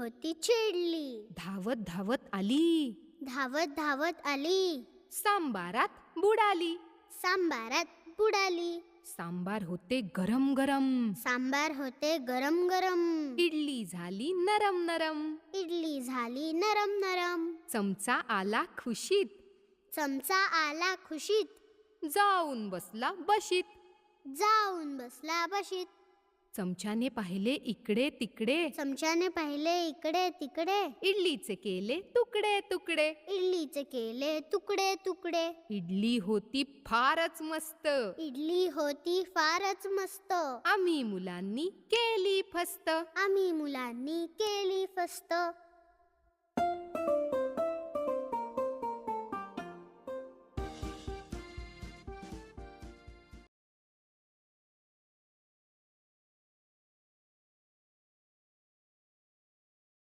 होती चिडली. धावत धावत आली, धावत धावत आली. सांबारात बुडाली. सांबारात बुडाली. सांबार होते गरम गरम, सांबार होते गरम गरम. इडली झाली नरम नरम. इडली झाली नरम नरम. चमचा आला खुशीत, चमचा आला खुशीत. जाऊन बसला बशीत. जाऊन बसला बशीत. चमच्याने पाहिले इकडे तिकडे, चमच्याने पाहिले इकडे तिकडे. इडलीचे केले तुकडे तुकडे. इडलीचे केले तुकडे तुकडे. इडली होती फारच मस्त, इडली होती फारच मस्त. आम्ही मुलांनी केली फस्त. आम्ही मुलांनी केली फस्त.